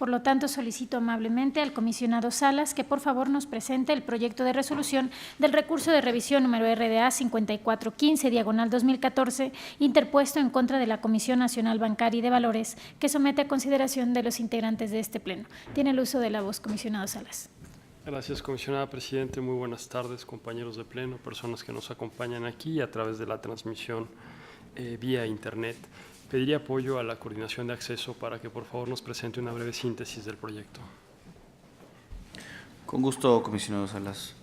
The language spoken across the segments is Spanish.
Por lo tanto, solicito amablemente al comisionado Salas que por favor nos presente el proyecto de resolución del recurso de revisión número RDA 5415/2014 interpuesto en contra de la Comisión Nacional Bancaria y de Valores, que somete a consideración de los integrantes de este Pleno. Tiene el uso de la voz, comisionado Salas. Gracias, comisionada presidente. Muy buenas tardes, compañeros de Pleno, personas que nos acompañan aquí a través de la transmisión vía Internet. Pediría apoyo a la coordinación de acceso para que por favor nos presente una breve síntesis del proyecto. Con gusto, comisionado Salas.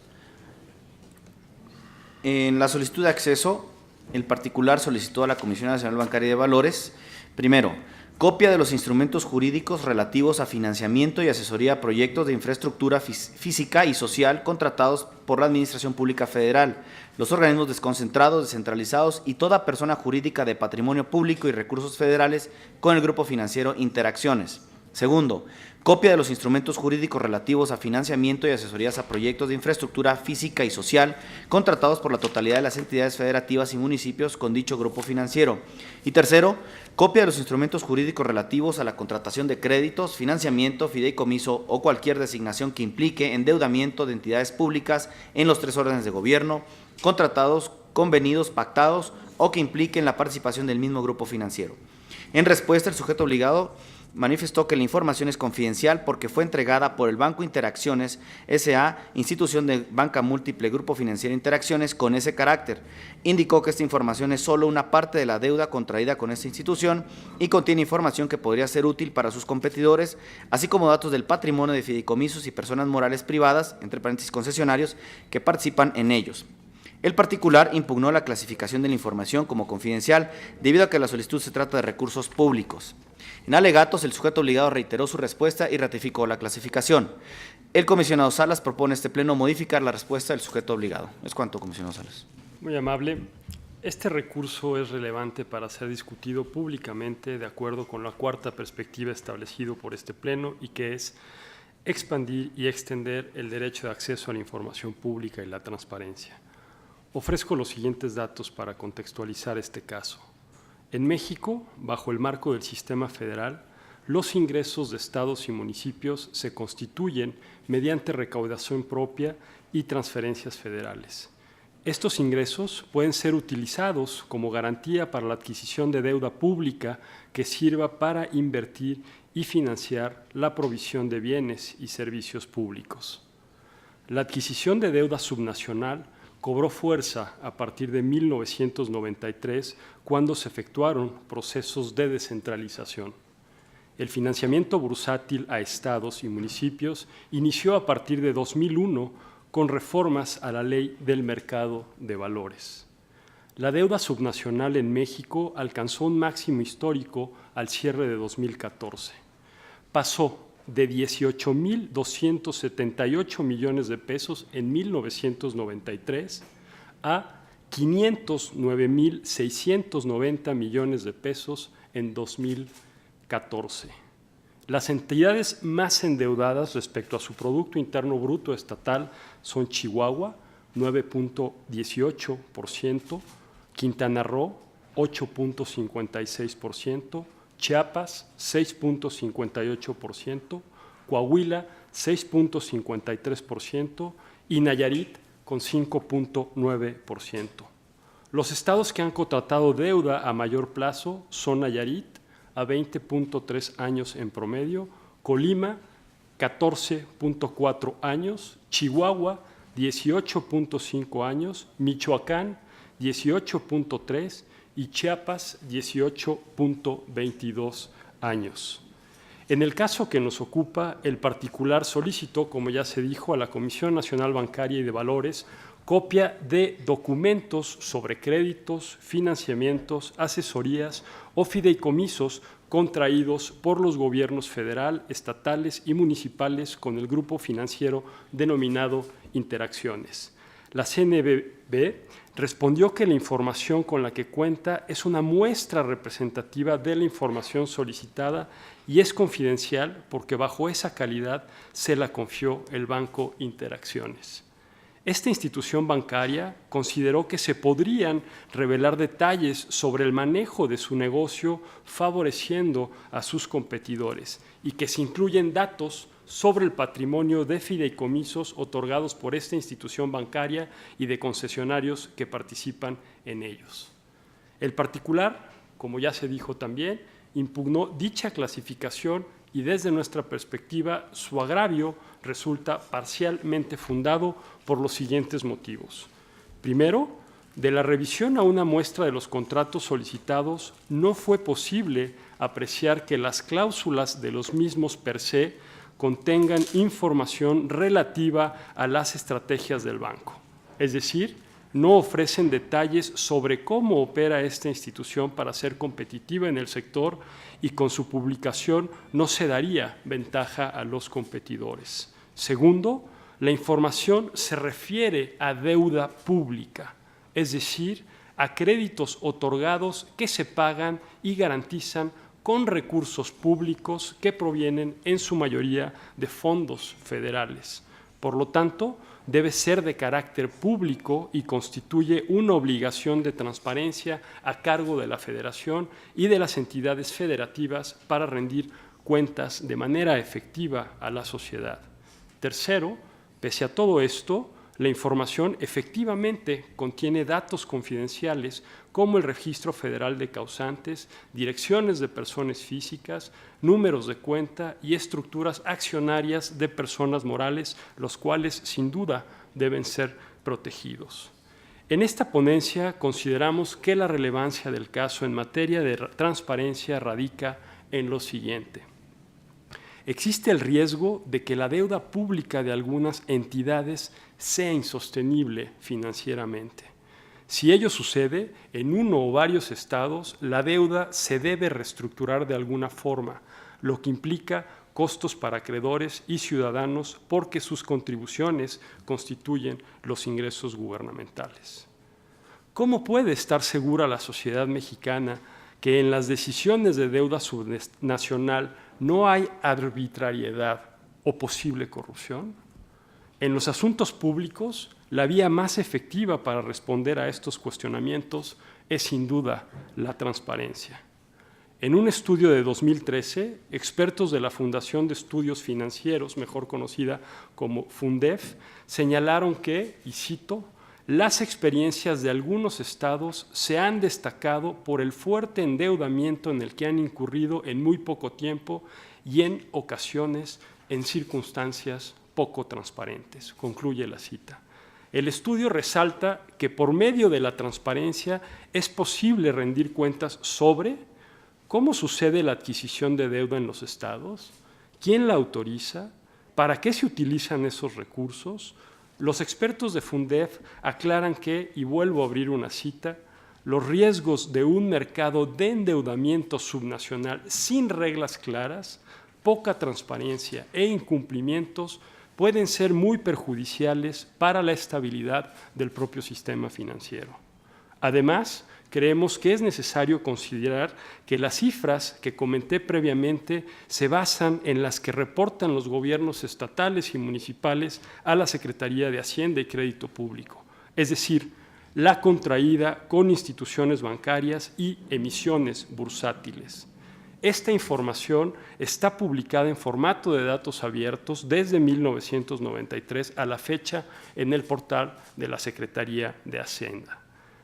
En la solicitud de acceso, el particular solicitó a la Comisión Nacional Bancaria y de Valores, primero, copia de los instrumentos jurídicos relativos a financiamiento y asesoría a proyectos de infraestructura física y social contratados por la Administración Pública Federal, los organismos desconcentrados, descentralizados y toda persona jurídica de patrimonio público y recursos federales con el grupo financiero Interacciones. Segundo, copia de los instrumentos jurídicos relativos a financiamiento y asesorías a proyectos de infraestructura física y social contratados por la totalidad de las entidades federativas y municipios con dicho grupo financiero. Y tercero, copia de los instrumentos jurídicos relativos a la contratación de créditos, financiamiento, fideicomiso o cualquier designación que implique endeudamiento de entidades públicas en los tres órdenes de gobierno, contratados, convenidos, pactados o que impliquen la participación del mismo grupo financiero. En respuesta, el sujeto obligado manifestó que la información es confidencial porque fue entregada por el Banco Interacciones S.A., institución de banca múltiple Grupo Financiero Interacciones con ese carácter. Indicó que esta información es solo una parte de la deuda contraída con esta institución y contiene información que podría ser útil para sus competidores, así como datos del patrimonio de fideicomisos y personas morales privadas, entre paréntesis concesionarios, que participan en ellos. El particular impugnó la clasificación de la información como confidencial debido a que la solicitud se trata de recursos públicos. En alegatos, el sujeto obligado reiteró su respuesta y ratificó la clasificación. El comisionado Salas propone a este Pleno modificar la respuesta del sujeto obligado. Es cuanto, comisionado Salas. Muy amable. Este recurso es relevante para ser discutido públicamente de acuerdo con la cuarta perspectiva establecido por este Pleno y que es expandir y extender el derecho de acceso a la información pública y la transparencia. Ofrezco los siguientes datos para contextualizar este caso. En México, bajo el marco del sistema federal, los ingresos de estados y municipios se constituyen mediante recaudación propia y transferencias federales. Estos ingresos pueden ser utilizados como garantía para la adquisición de deuda pública que sirva para invertir y financiar la provisión de bienes y servicios públicos. La adquisición de deuda subnacional cobró fuerza a partir de 1993, cuando se efectuaron procesos de descentralización. El financiamiento bursátil a estados y municipios inició a partir de 2001 con reformas a la Ley del Mercado de Valores. La deuda subnacional en México alcanzó un máximo histórico al cierre de 2014. Pasó de 18.278 millones de pesos en 1993 a 509.690 millones de pesos en 2014. Las entidades más endeudadas respecto a su Producto Interno Bruto estatal son Chihuahua, 9.18%, Quintana Roo, 8.56%, Chiapas, 6.58%, Coahuila, 6.53% y Nayarit, con 5.9%. Los estados que han contratado deuda a mayor plazo son Nayarit, a 20.3 años en promedio, Colima, 14.4 años, Chihuahua, 18.5 años, Michoacán, 18.3 y Chiapas 18.22 años. En el caso que nos ocupa, el particular solicitó, como ya se dijo, a la Comisión Nacional Bancaria y de Valores copia de documentos sobre créditos, financiamientos, asesorías o fideicomisos contraídos por los gobiernos federal, estatales y municipales con el grupo financiero denominado Interacciones. La CNBV respondió que la información con la que cuenta es una muestra representativa de la información solicitada y es confidencial porque bajo esa calidad se la confió el Banco Interacciones. esta institución bancaria consideró que se podrían revelar detalles sobre el manejo de su negocio favoreciendo a sus competidores y que se incluyen datos sobre el patrimonio de fideicomisos otorgados por esta institución bancaria y de concesionarios que participan en ellos. El particular, como ya se dijo también, impugnó dicha clasificación y desde nuestra perspectiva su agravio resulta parcialmente fundado por los siguientes motivos. Primero, de la revisión a una muestra de los contratos solicitados no fue posible apreciar que las cláusulas de los mismos per se contengan información relativa a las estrategias del banco, es decir, no ofrecen detalles sobre cómo opera esta institución para ser competitiva en el sector y con su publicación no se daría ventaja a los competidores. Segundo, la información se refiere a deuda pública, es decir, a créditos otorgados que se pagan y garantizan con recursos públicos que provienen en su mayoría de fondos federales. Por lo tanto, debe ser de carácter público y constituye una obligación de transparencia a cargo de la Federación y de las entidades federativas para rendir cuentas de manera efectiva a la sociedad. Tercero, pese a todo esto, la información efectivamente contiene datos confidenciales como el Registro Federal de Causantes, direcciones de personas físicas, números de cuenta y estructuras accionarias de personas morales, los cuales sin duda deben ser protegidos. En esta ponencia consideramos que la relevancia del caso en materia de transparencia radica en lo siguiente. Existe el riesgo de que la deuda pública de algunas entidades sea insostenible financieramente. Si ello sucede, en uno o varios estados, la deuda se debe reestructurar de alguna forma, lo que implica costos para acreedores y ciudadanos porque sus contribuciones constituyen los ingresos gubernamentales. ¿Cómo puede estar segura la sociedad mexicana que en las decisiones de deuda subnacional no hay arbitrariedad o posible corrupción? En los asuntos públicos, la vía más efectiva para responder a estos cuestionamientos es sin duda la transparencia. En un estudio de 2013, expertos de la Fundación de Estudios Financieros, mejor conocida como Fundef, señalaron que, y cito, las experiencias de algunos estados se han destacado por el fuerte endeudamiento en el que han incurrido en muy poco tiempo y en ocasiones en circunstancias poco transparentes. Concluye la cita. El estudio resalta que por medio de la transparencia es posible rendir cuentas sobre cómo sucede la adquisición de deuda en los estados, quién la autoriza, para qué se utilizan esos recursos. Los expertos de Fundef aclaran que, y vuelvo a abrir una cita, los riesgos de un mercado de endeudamiento subnacional sin reglas claras, poca transparencia e incumplimientos pueden ser muy perjudiciales para la estabilidad del propio sistema financiero. Además, creemos que es necesario considerar que las cifras que comenté previamente se basan en las que reportan los gobiernos estatales y municipales a la Secretaría de Hacienda y Crédito Público, es decir, la contraída con instituciones bancarias y emisiones bursátiles. Esta información está publicada en formato de datos abiertos desde 1993 a la fecha en el portal de la Secretaría de Hacienda.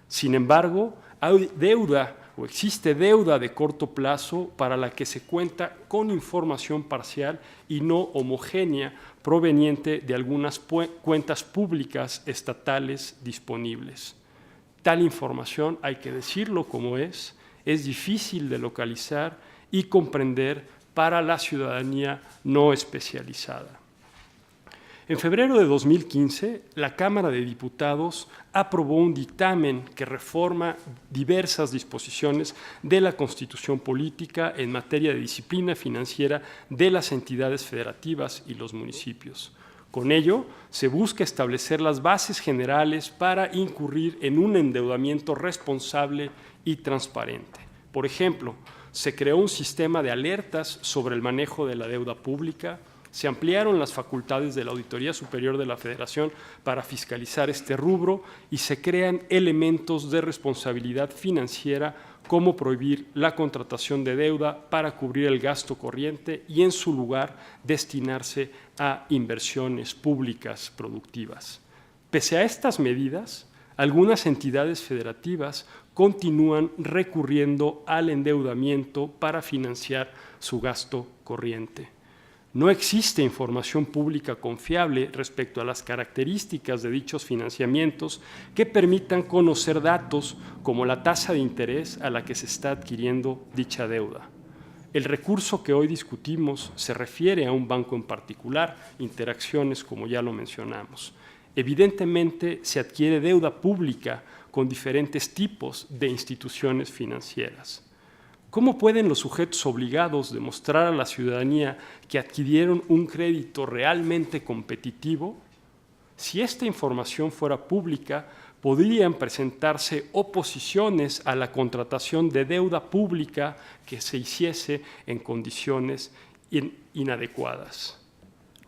Sin embargo, hay deuda o existe deuda de corto plazo para la que se cuenta con información parcial y no homogénea proveniente de algunas cuentas públicas estatales disponibles. Tal información, hay que decirlo como es difícil de localizar y comprender para la ciudadanía no especializada. En febrero de 2015, la Cámara de Diputados aprobó un dictamen que reforma diversas disposiciones de la Constitución Política en materia de disciplina financiera de las entidades federativas y los municipios. Con ello, se busca establecer las bases generales para incurrir en un endeudamiento responsable y transparente. Por ejemplo, se creó un sistema de alertas sobre el manejo de la deuda pública, Se ampliaron las facultades de la Auditoría Superior de la Federación para fiscalizar este rubro y se crean elementos de responsabilidad financiera como prohibir la contratación de deuda para cubrir el gasto corriente y en su lugar destinarse a inversiones públicas productivas. Pese a estas medidas, algunas entidades federativas continúan recurriendo al endeudamiento para financiar su gasto corriente. No existe información pública confiable respecto a las características de dichos financiamientos que permitan conocer datos como la tasa de interés a la que se está adquiriendo dicha deuda. El recurso que hoy discutimos se refiere a un banco en particular, Interacciones, como ya lo mencionamos. Evidentemente, se adquiere deuda pública con diferentes tipos de instituciones financieras. ¿Cómo pueden los sujetos obligados demostrar a la ciudadanía que adquirieron un crédito realmente competitivo? Si esta información fuera pública, podrían presentarse oposiciones a la contratación de deuda pública que se hiciese en condiciones inadecuadas.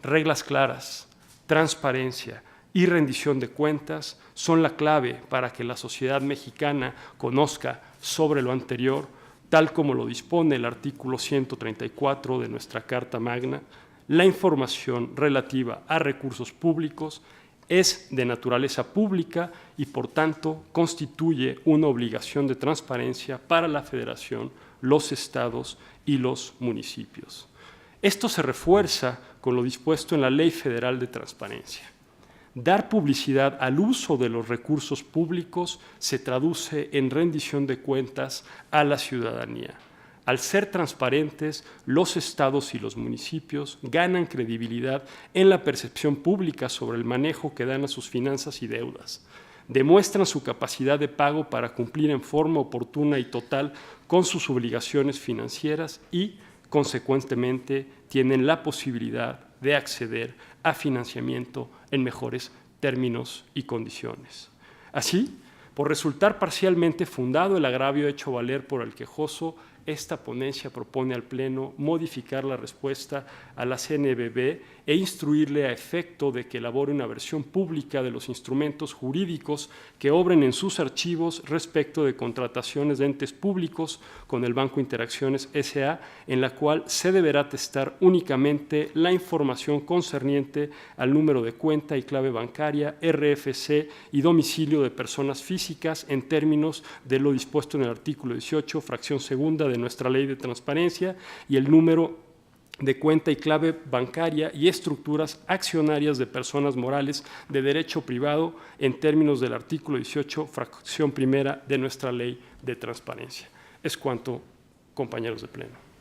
Reglas claras, transparencia y rendición de cuentas son la clave para que la sociedad mexicana conozca sobre lo anterior, tal como lo dispone el artículo 134 de nuestra Carta Magna. La información relativa a recursos públicos es de naturaleza pública y, por tanto, constituye una obligación de transparencia para la Federación, los estados y los municipios. Esto se refuerza con lo dispuesto en la Ley Federal de Transparencia. Dar publicidad al uso de los recursos públicos se traduce en rendición de cuentas a la ciudadanía. Al ser transparentes, los estados y los municipios ganan credibilidad en la percepción pública sobre el manejo que dan a sus finanzas y deudas. Demuestran su capacidad de pago para cumplir en forma oportuna y total con sus obligaciones financieras y, consecuentemente, tienen la posibilidad de acceder a financiamiento en mejores términos y condiciones. Así, por resultar parcialmente fundado el agravio hecho valer por el quejoso, esta ponencia propone al Pleno modificar la respuesta a la CNBV e instruirle a efecto de que elabore una versión pública de los instrumentos jurídicos que obren en sus archivos respecto de contrataciones de entes públicos con el Banco Interacciones S.A., en la cual se deberá atestar únicamente la información concerniente al número de cuenta y clave bancaria, RFC y domicilio de personas físicas en términos de lo dispuesto en el artículo 18, fracción segunda de nuestra Ley de Transparencia, y el número de cuenta y clave bancaria y estructuras accionarias de personas morales de derecho privado en términos del artículo 18, fracción primera de nuestra Ley de Transparencia. Es cuanto, compañeros de Pleno.